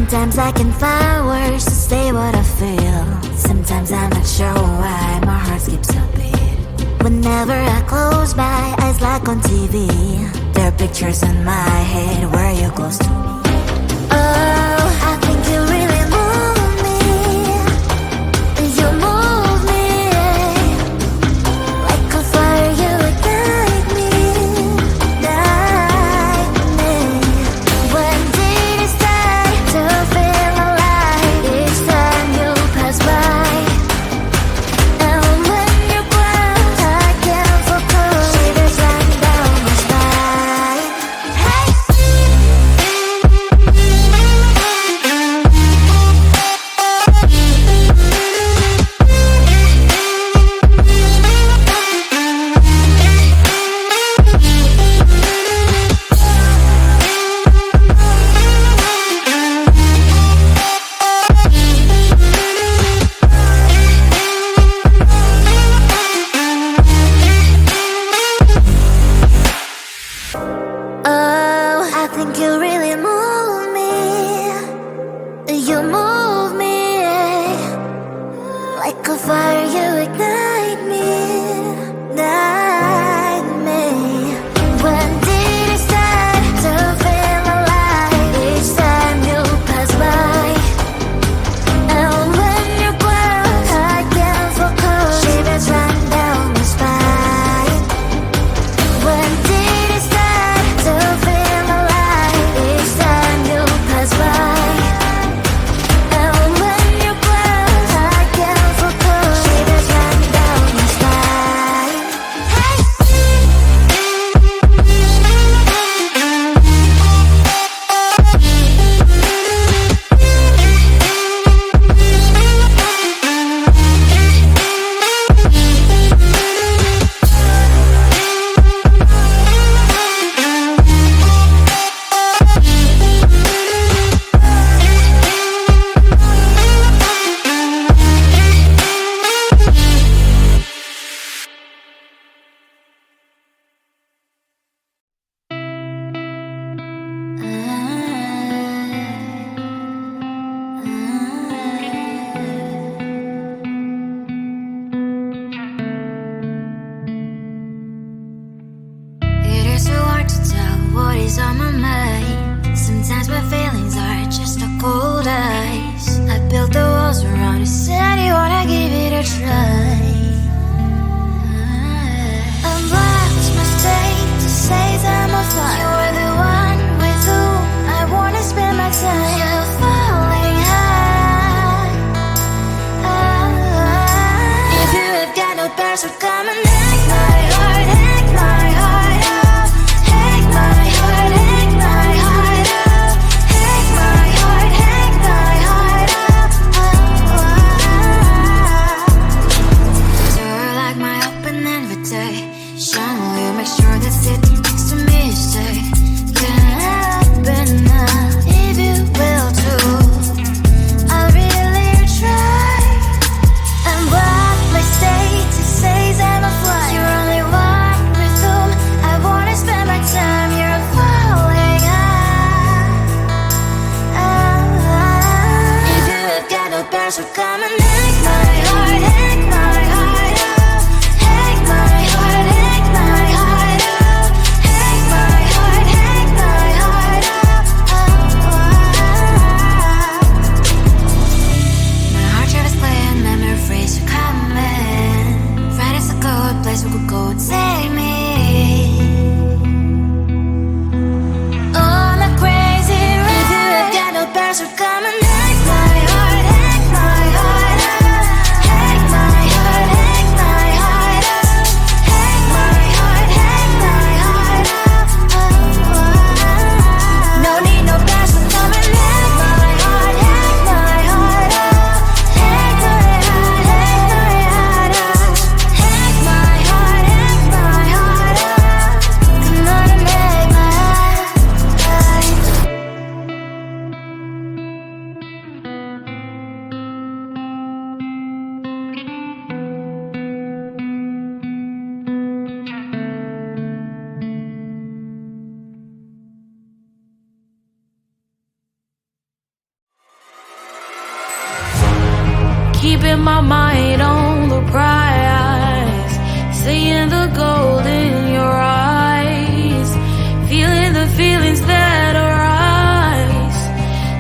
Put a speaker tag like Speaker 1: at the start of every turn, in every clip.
Speaker 1: Sometimes I can find words to say what I feel. Sometimes I'm not sure why my heart skips a beat. Whenever I close my eyes like on TV, there are pictures in my head where you're close to me. Oh, I think you really move me. You move me like a fire, you ignite me, ignite me. When did it start to feel alive? Each time you pass by, and when you grow, I can't focus. Shivers run down my spine. Hey. Oh, I think you really move me. You move me like a fire, you ignite me, ignite me. When did it start to feel alive? Each time you pass by, and when you grow, I can't focus. Shivers run down my spine. When did it start to feel alive? Each time you pass by, and when you grow, I can't focus. Shivers run down my spine. Hey. It is so hard to tell what is on my mind. Sometimes my feelings are just a cold ice. I built the walls around you, said you wanna give it a try. I'm lost mistake to say that I'm a fly. You're the one with whom I wanna spend my time. You're falling high. If you have got no thirst, so come and hack my heart, hack my heart out. Hack my heart, hack my heart out. Hack my heart, hack my heart out. You're like my open invitation. Will you make sure that sitting next to me is safe? Can happen now if you will too. I really try. And what my state to say I'm a fly. You're only one with whom I wanna spend my time. You're falling high. If you have got no parents, so come and hack my heart, hack my heart out. Hack my heart, hack my heart out. Hack my heart, hack my heart out. My heart travels playing memory freeze, you coming. Right is a good place we could go, take me. On a crazy ride. If you have got no parents, so come and hack my heart, hack my heart keeping my mind on the prize, seeing the gold in your eyes, feeling the feelings that arise.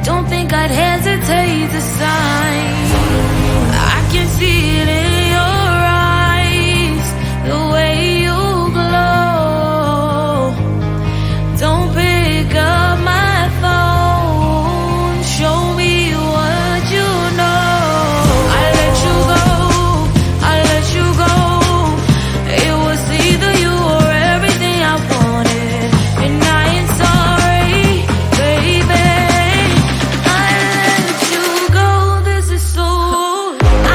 Speaker 1: Don't think I'd hesitate to sign. I can see it in your eyes, the way you glow. Don't pick up my phone, show me what you know. I let you go, I let you go. It was either you or everything I wanted, and I ain't sorry, baby. I let you go, this is so.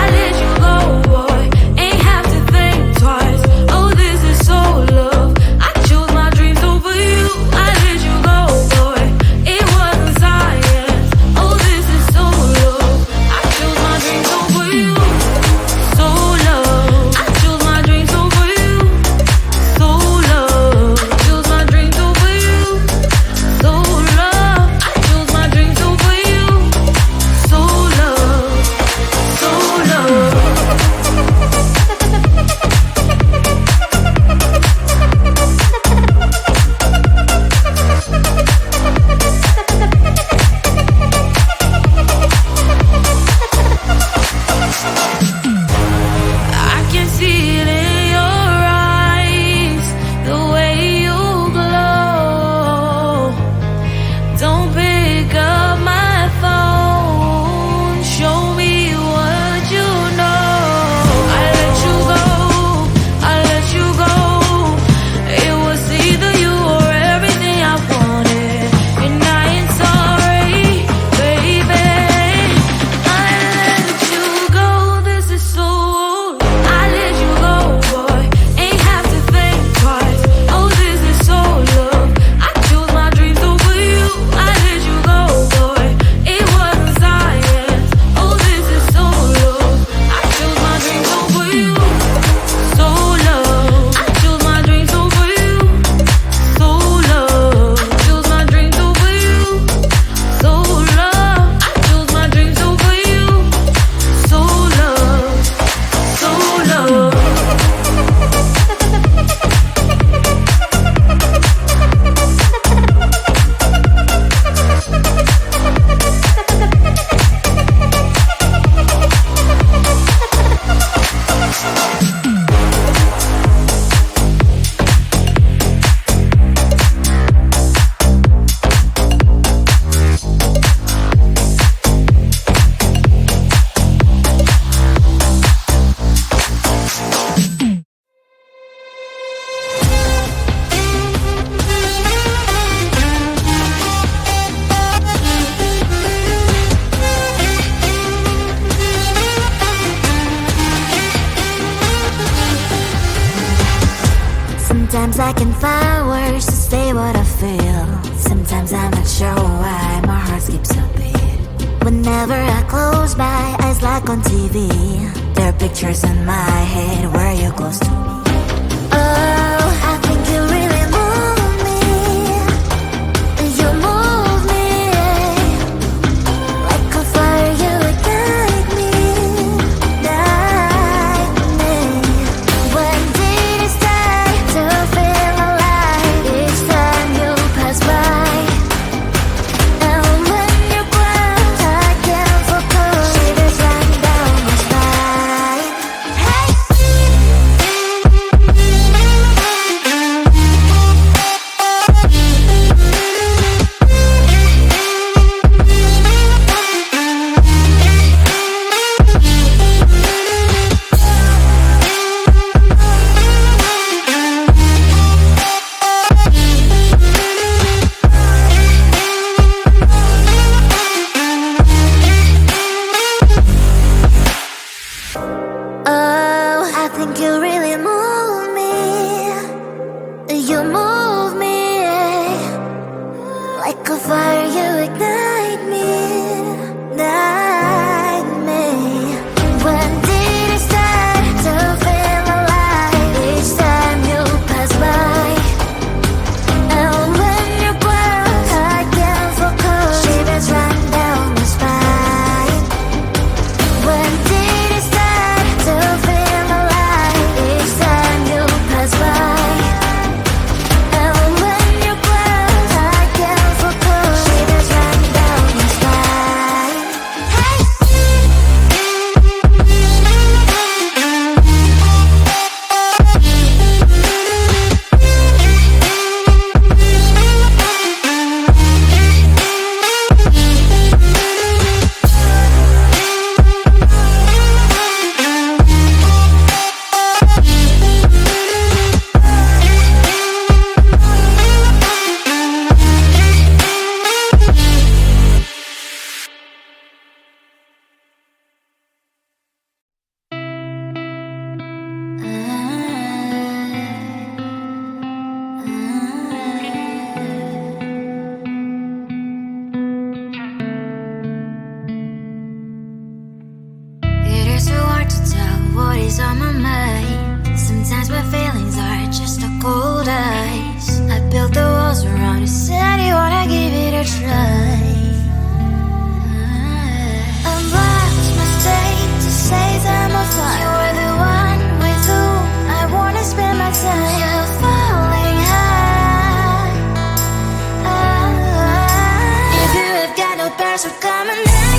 Speaker 1: I let you go, boy, ain't have to think twice. Oh, this is so love. I chose my dreams over you. I let you go, boy, it wasn't science. Oh, this is so love. I chose my dreams over you. So love. I chose my dreams over you. So love. I chose my dreams over you. So love. I chose my dreams over you. So love. So love. I can see it in your eyes, the way you glow. Don't pick up my phone, show me what you know. I let you go, I let you go. It was either you or everything I wanted, and I ain't sorry, baby. I let you go, this is so. I let you go, boy, ain't have to think twice. Oh, this is so love. I chose my dreams over you. I let you go, boy, it wasn't science. Oh, this is so love. I chose my dreams over you. So love. I chose my dreams over you. So love. I chose my dreams over you. So love. I chose my dreams over you. So love. So love. Sometimes I can find words to say what I feel. Sometimes I'm not sure why my heart skips a beat. Whenever I close my eyes like on TV, there are pictures in my head where you're close to me. Oh, I think you really move me. You move me like a fire, you would guide me, guide me. When did it start to feel alive? Each time you pass by, and when you cry, I can't focus. Shivers running down my spine. Hey. stars are coming down.